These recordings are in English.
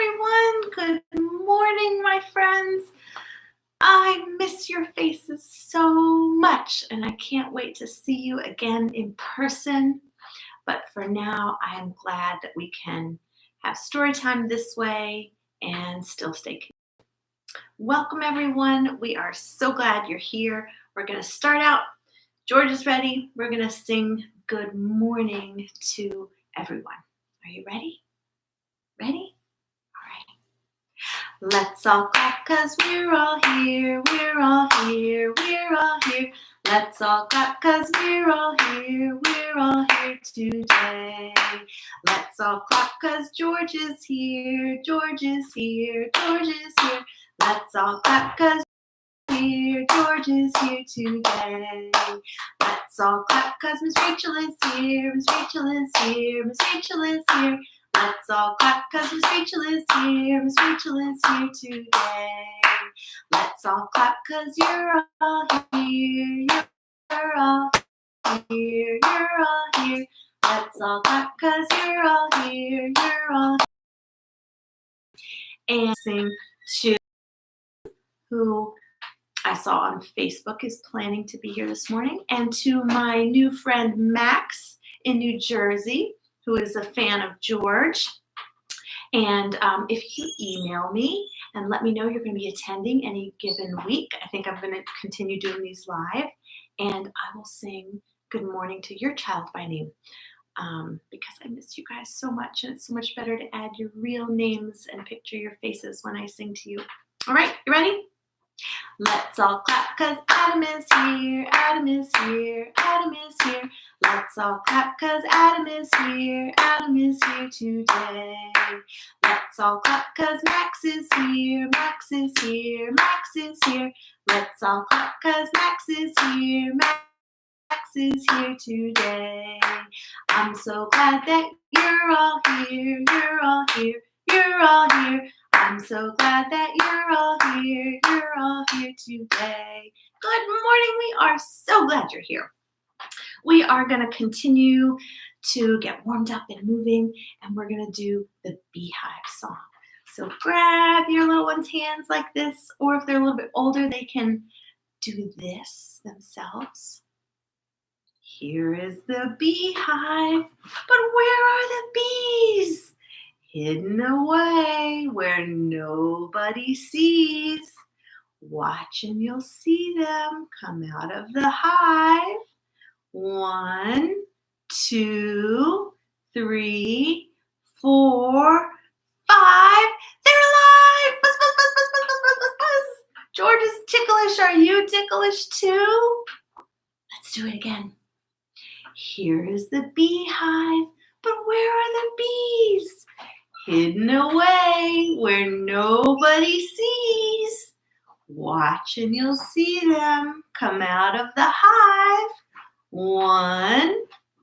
everyone. Good morning, my friends. I miss your faces so much, and I can't wait to see you again in person. But for now, I am glad that we can have story time this way and still stay connected. Welcome, everyone. We are so glad you're here. We're going to start out. George is ready. We're going to sing good morning to everyone. Are you ready? Ready? Let's all clap 'cause we're all here, we're all here, we're all here. Let's all clap 'cause we're all here today. Let's all clap 'cause George is here, George is here, George is here. Let's all clap 'cause here, George is here today. Let's all clap 'cause Miss Rachel is here, Miss Rachel is here, Miss Rachel is here. Let's all clap 'cause Miss Rachel is here, Miss Rachel is here today. Let's all clap 'cause you're all here, you're all here, you're all here. Let's all clap 'cause you're all here, you're all here. And sing to who I saw on Facebook is planning to be here this morning, and to my new friend Max in New Jersey, who is a fan of George. And if you email me and let me know you're going to be attending any given week, I think I'm going to continue doing these live, and I will sing good morning to your child by name because I miss you guys so much, and it's so much better to add your real names and picture your faces when I sing to you. All right, you ready? Let's all clap 'cause Adam is here, Adam is here, Adam is here. Let's all clap 'cause Adam is here today. Let's all clap 'cause Max is here, Max is here, Max is here. Let's all clap 'cause Max is here, Max is here today. I'm so glad that you're all here, you're all here, you're all here. I'm so glad that you're all here today. Good morning. We are so glad you're here. We are going to continue to get warmed up and moving, and we're going to do the Beehive Song. So grab your little one's hands like this, or if they're a little bit older, they can do this themselves. Here is the beehive, but where are the bees? Hidden away where nobody sees. Watch and you'll see them come out of the hive. 1, 2, 3, 4, 5. They're alive! Buzz, buzz, buzz, buzz, buzz, buzz, buzz, buzz. George is ticklish. Are you ticklish too? Let's do it again. Here is the beehive, but where are the bees? Hidden away where nobody sees. Watch and you'll see them come out of the hive. 1,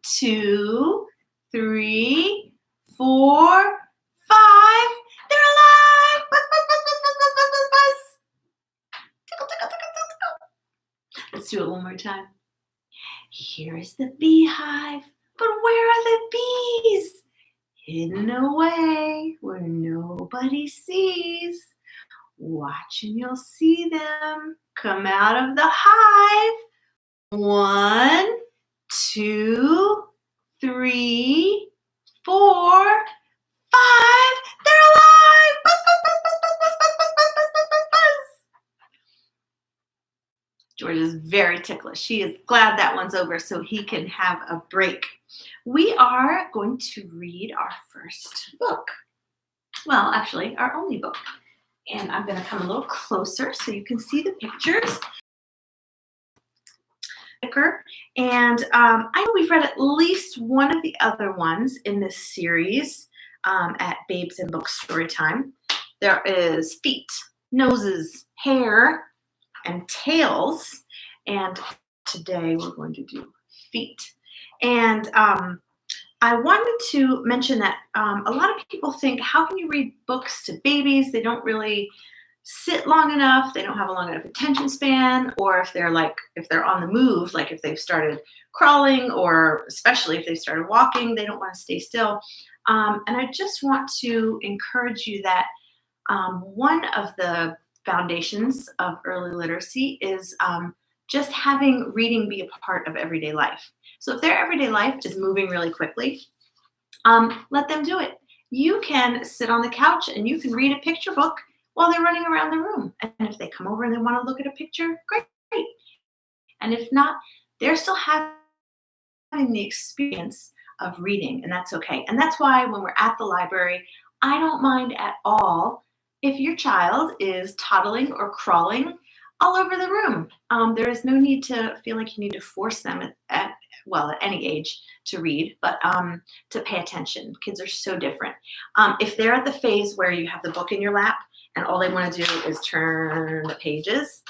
2, 3, 4, 5. They're alive! Buzz, buzz, buzz, buzz, buzz, buzz, buzz, buzz, buzz. Tickle, tickle, tickle, tickle, tickle. Let's do it one more time. Here is the beehive, but where are the bees? Hidden away where nobody sees. Watch and you'll see them come out of the hive. 1, 2, 3, 4, 5. They're alive! Buzz, buzz, buzz, buzz, buzz, buzz, buzz, buzz, buzz, buzz, buzz, buzz. George is very ticklish. She is glad that one's over so he can have a break. We are going to read our first book. Well, actually, our only book. And I'm going to come a little closer so you can see the pictures. And I know we've read at least one of the other ones in this series at Babes and Book Storytime. There is feet, noses, hair, and tails. And today we're going to do feet. And I wanted to mention that a lot of people think, how can you read books to babies? They don't really sit long enough, they don't have a long enough attention span, or if they're on the move, like if they've started crawling, or especially if they started walking, they don't want to stay still. And I just want to encourage you that one of the foundations of early literacy is just having reading be a part of everyday life. So if their everyday life is moving really quickly, let them do it. You can sit on the couch and you can read a picture book while they're running around the room. And if they come over and they want to look at a picture, great. And if not, they're still having the experience of reading, and that's okay. And that's why when we're at the library, I don't mind at all if your child is toddling or crawling all over the room. There is no need to feel like you need to force them at any age to read, but to pay attention. Kids are so different. If they're at the phase where you have the book in your lap and all they want to do is turn the pages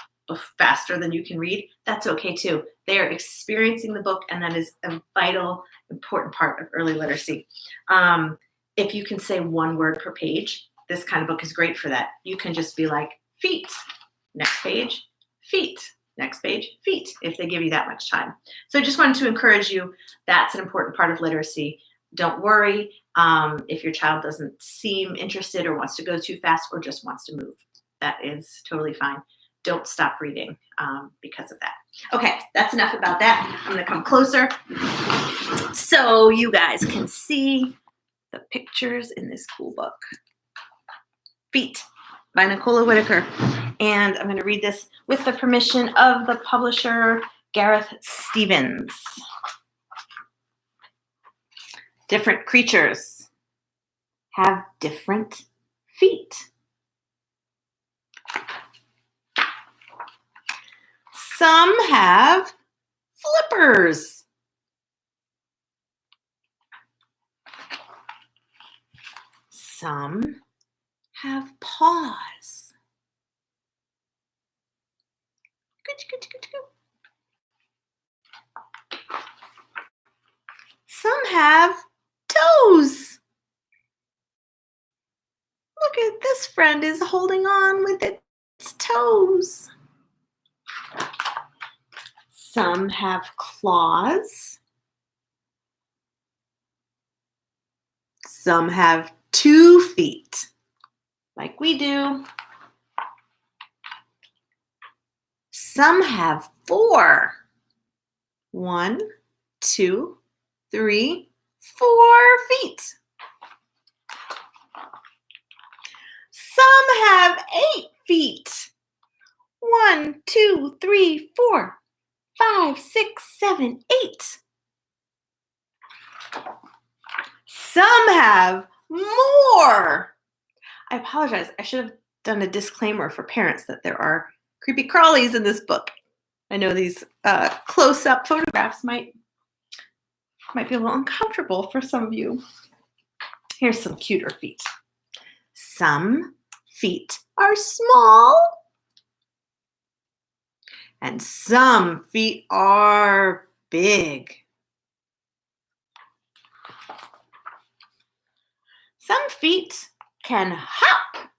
faster than you can read, that's okay too. They are experiencing the book, and that is a vital, important part of early literacy. If you can say one word per page, this kind of book is great for that. You can just be like, feet, next page, feet, next page, feet, if they give you that much time. So I just wanted to encourage you, that's an important part of literacy. Don't worry if your child doesn't seem interested or wants to go too fast or just wants to move. That is totally fine. Don't stop reading because of that. Okay, that's enough about that. I'm going to come closer so you guys can see the pictures in this cool book. Feet by Nicola Whitaker. And I'm going to read this with the permission of the publisher, Gareth Stevens. Different creatures have different feet. Some have flippers. Some have paws. Some have toes. Look at this friend is holding on with its toes. Some have claws. Some have 2 feet, like we do. Some have 4. 1, 2, 3, 4 feet. Some have 8 feet. 1, 2, 3, 4, 5, 6, 7, 8. Some have more. I apologize. I should have done a disclaimer for parents that there are creepy crawlies in this book. I know these close-up photographs might be a little uncomfortable for some of you. Here's some cuter feet. Some feet are small, and some feet are big. Some feet can hop,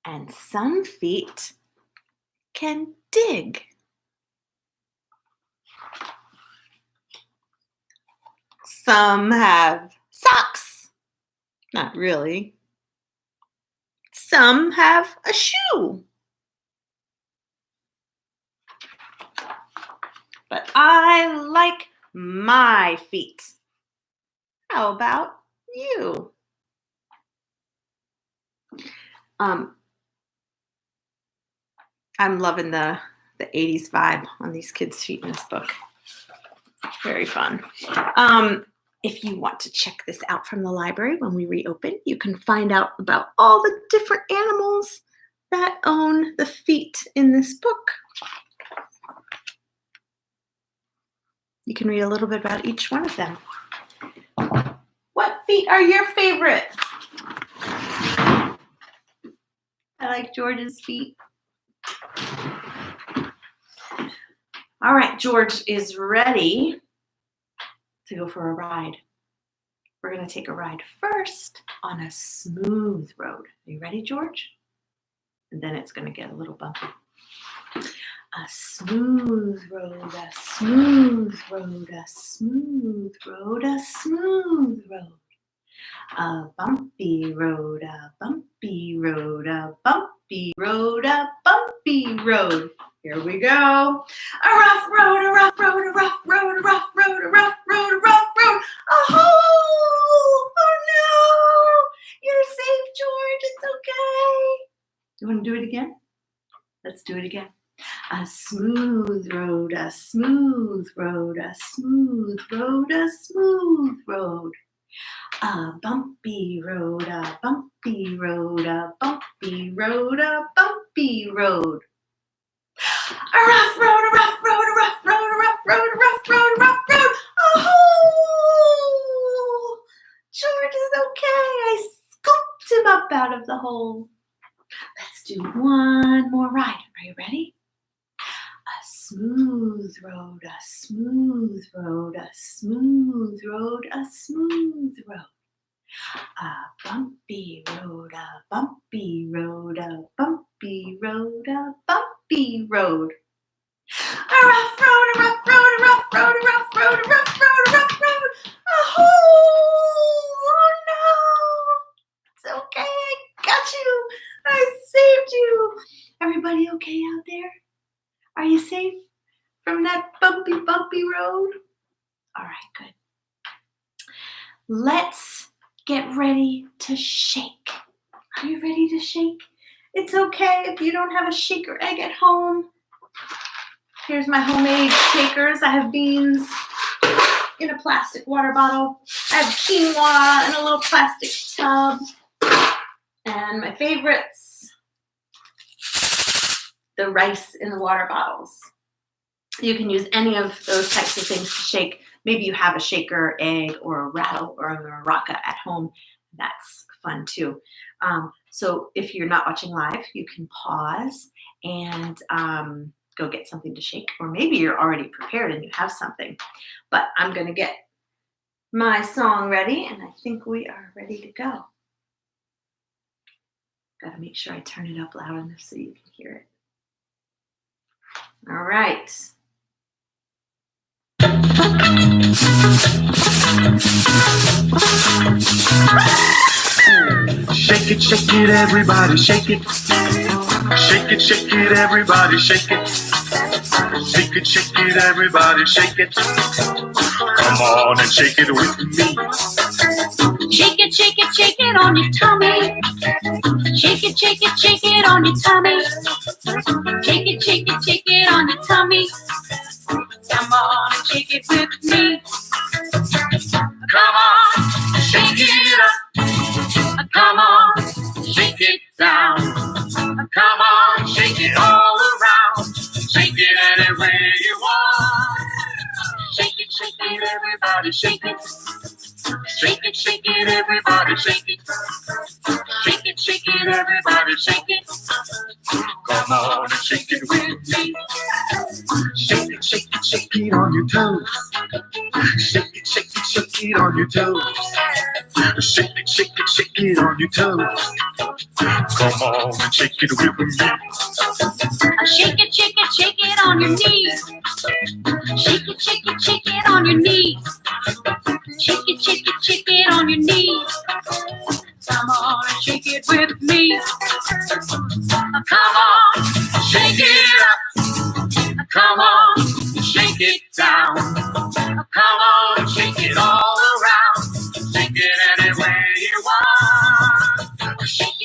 and some feet can dig. Some have socks. Not really. Some have a shoe. But I like my feet. How about you? I'm loving the 80s vibe on these kids' feet in this book. Very fun. If you want to check this out from the library when we reopen, you can find out about all the different animals that own the feet in this book. You can read a little bit about each one of them. What feet are your favorite? I like George's feet. All right, George is ready to go for a ride. we're going to take a ride first on a smooth road. Are you ready, George? And then it's going to get a little bumpy. A smooth road, a smooth road, a smooth road, a smooth road. A bumpy road, a bumpy road, a bumpy road, a bumpy road. Here we go. A rough road, a rough road, a rough road, a rough road, a rough road, a rough road. Oh, oh no! You're safe, George. It's okay. You want to do it again? Let's do it again. A smooth road, a smooth road, a smooth road, a smooth road. A bumpy road, a bumpy road, a bumpy road, a bumpy road. A rough road, a rough road, a rough road, a rough road, a rough road, a rough road. Oh, George is okay. I scooped him up out of the hole. Let's do one more ride. Are you ready? A smooth road, a smooth road, a smooth road, a smooth road. A bumpy road, a bumpy road, a bumpy road, a bumpy road. A rough road, a rough road, a rough road, a rough road, a rough road, a rough road. Oh no! It's okay, I got you. I saved you. Everybody okay out there? Are you safe from that bumpy road? All right, good. Let's get ready to shake. Are you ready to shake? It's okay if you don't have a shaker egg at home. Here's my homemade shakers. I have beans in a plastic water bottle. I have quinoa in a little plastic tub. And my favorites, the rice in the water bottles. You can use any of those types of things to shake. Maybe you have a shaker egg or a rattle or a maraca at home. That's fun too. So if you're not watching live, you can pause and go get something to shake. Or maybe you're already prepared and you have something. But I'm going to get my song ready, and I think we are ready to go. Got to make sure I turn it up loud enough so you can hear it. All right. Shake it, everybody, shake it. Shake it, everybody, shake it. Shake it, everybody, shake it. Come on and shake it with me. Shake it on your tummy. Shake it on your tummy. Shake it on your tummy. Come on and shake it with me. Come on, shake it up. Come on, shake it down. Come on, shake it all around. Shake it any way you want. Shake it, everybody, shake it. Shake it, everybody, shake it. Shake it, everybody, shake it. Come on and shake it with me. Shake it on your toes. Shake it on your toes. Shake it on your toes. Come on and shake it with me. Shake it on your knees. Shake it on your knees. Shake it on your knees. Come on and shake it with me. Come on, shake it up. Come on, shake it down. Come on, shake it all around. Shake it any way you want. Shake it,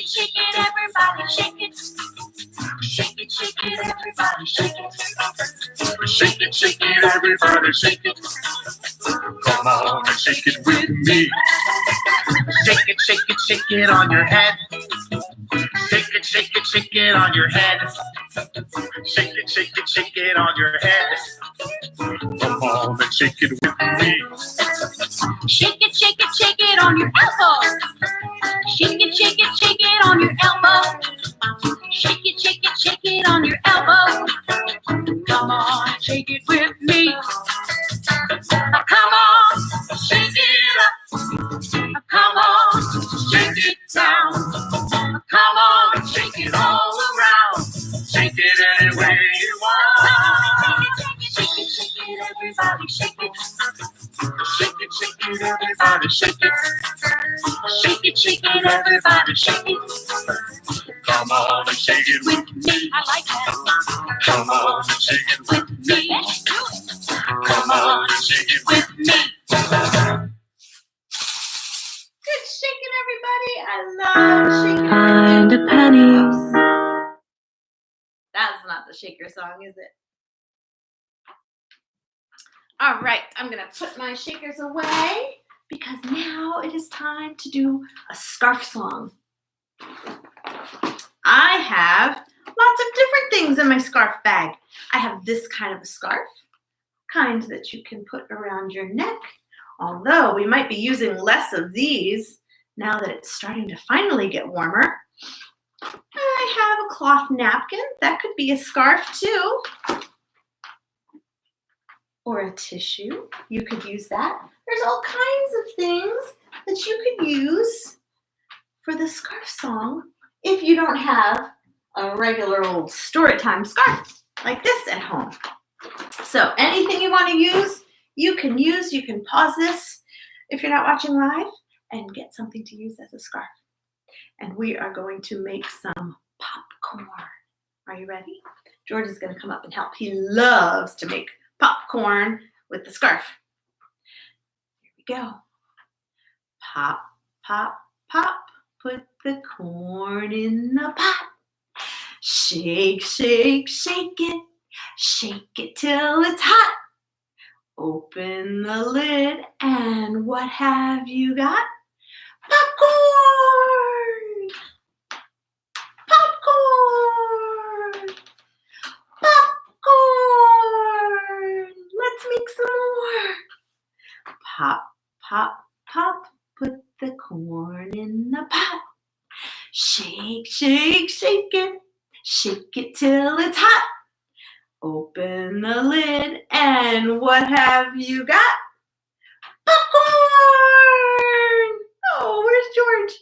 everybody, shake it. Shake it, everybody, shake it. Shake it, everybody, shake it. Come on and shake it with me. Shake it on your head. Shake it on your head. Shake it on your head. Come on and shake it with me. Shake it on your elbow. Shake it on your elbow. Shake it on your elbow. Come on, shake it with me. Come on, shake it up. it, everybody shake it. Shake it, shake it, everybody shake it. Come on and shake it with me. I like that. Come on and shake it with me. Let's do it. Come on and shake it with me. Good shaking, everybody. I love shaking. Find a penny. That's not the shaker song, is it? All right, I'm going to put my shakers away because now it is time to do a scarf song. I have lots of different things in my scarf bag. I have this kind of a scarf, kind that you can put around your neck, although we might be using less of these now that it's starting to finally get warmer. I have a cloth napkin. That could be a scarf too. Or a tissue. You could use that. There's all kinds of things that you could use for the scarf song if you don't have a regular old Storytime scarf like this at home. So anything you want to use, you can use. You can pause this if you're not watching live and get something to use as a scarf. And we are going to make some popcorn. Are you ready? George is going to come up and help. He loves to make popcorn with the scarf. Here we go. Pop, pop, pop. Put the corn in the pot. Shake, shake, shake it. Shake it till it's hot. Open the lid and what have you got? Popcorn! Popcorn! Popcorn! Let's make some more. Pop, pop, pop. Put the corn in the pot. Shake, shake, shake it. Shake it till it's hot. Open the lid and what have you got? Popcorn! Oh, where's George?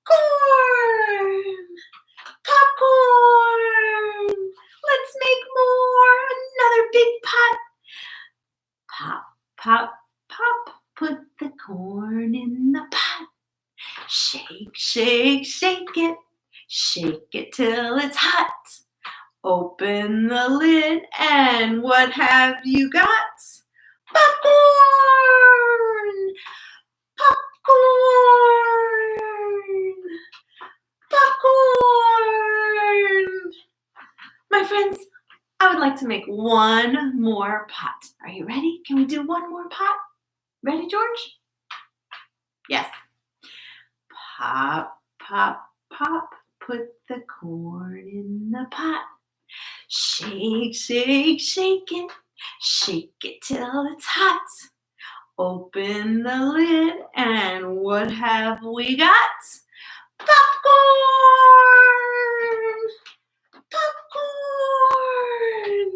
Popcorn! Popcorn! Let's make more. Another big pot. Pop, pop, pop. Put the corn in the pot. Shake, shake, shake it. Shake it till it's hot. Open the lid and what have you got? Popcorn! Popcorn! Popcorn! My friends, I would like to make one more pot. Are you ready? Can we do one more pot? Ready, George? Yes. Pop, pop, pop. Put the corn in the pot. Shake, shake, shake it. Shake it till it's hot. Open the lid and what have we got? Popcorn! Popcorn!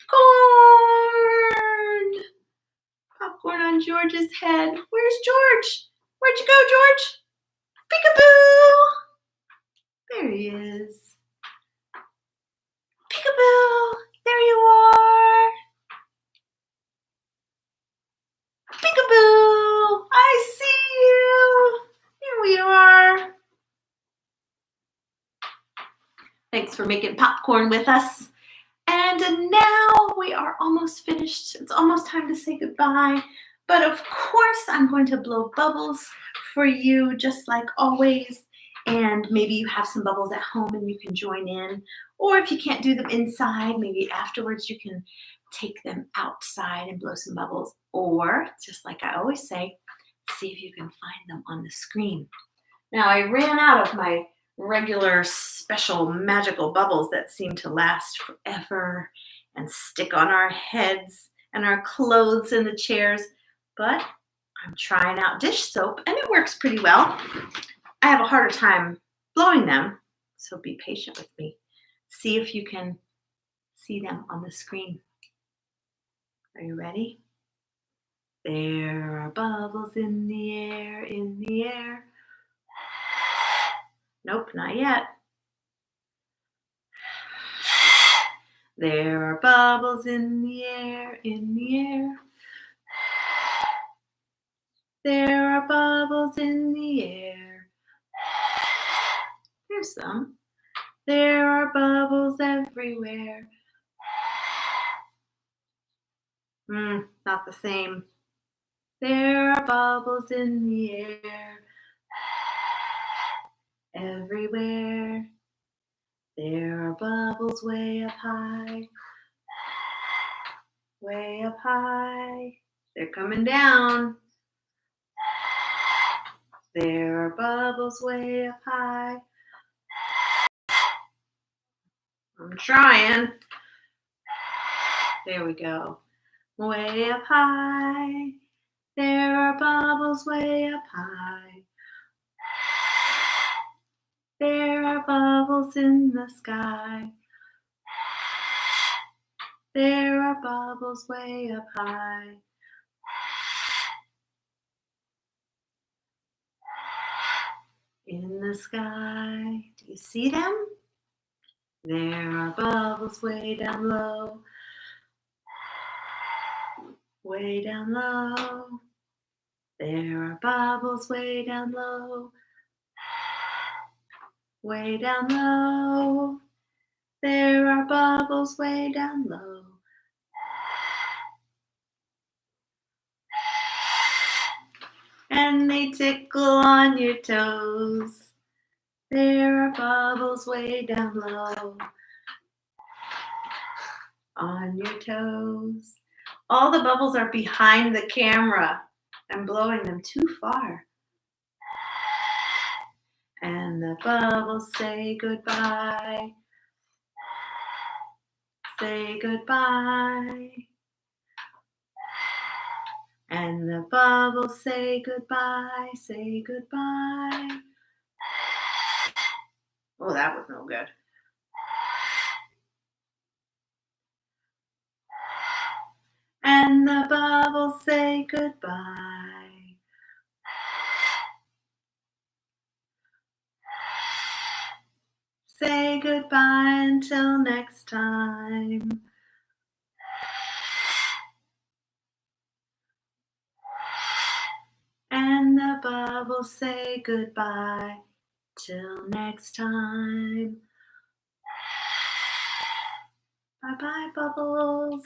Popcorn! Popcorn on George's head. Where's George? Where'd you go, George? Peekaboo! There he is. Peekaboo! There you are. Peekaboo! I see you. Here we are. Thanks for making popcorn with us. And now we are almost finished. It's almost time to say goodbye. But of course, I'm going to blow bubbles for you just like always. And maybe you have some bubbles at home and you can join in. Or if you can't do them inside, maybe afterwards you can take them outside and blow some bubbles. Or, just like I always say, see if you can find them on the screen. Now, I ran out of my regular special magical bubbles that seem to last forever and stick on our heads and our clothes and the chairs. But I'm trying out dish soap and it works pretty well. I have a harder time blowing them, so be patient with me. See if you can see them on the screen. Are you ready? There are bubbles in the air, in the air. Nope, not yet. There are bubbles in the air, in the air. There are bubbles in the air. There's some. There are bubbles everywhere. Not the same. There are bubbles in the air. Everywhere. There are bubbles way up high. Way up high. They're coming down. There are bubbles way up high. I'm trying. There we go. Way up high. There are bubbles way up high. There are bubbles in the sky. There are bubbles way up high. In the sky. Do you see them? There are bubbles way down low. Way down low. There are bubbles way down low. Way down low. There are bubbles way down low. And they tickle on your toes. There are bubbles way down low. On your toes. All the bubbles are behind the camera. I'm blowing them too far. And the bubbles say goodbye. Say goodbye. And the bubbles say goodbye. Say goodbye. Oh, that was no good. And the bubbles say goodbye. Say goodbye until next time. And the bubbles say goodbye till next time. Bye-bye, bubbles.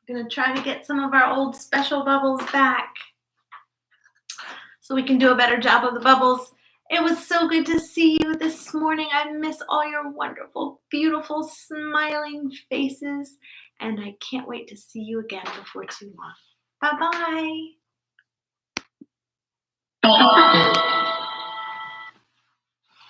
I'm gonna try to get some of our old special bubbles back so we can do a better job of the bubbles. It was so good to see you this morning. I miss all your wonderful, beautiful, smiling faces, and I can't wait to see you again before too long. Bye-bye.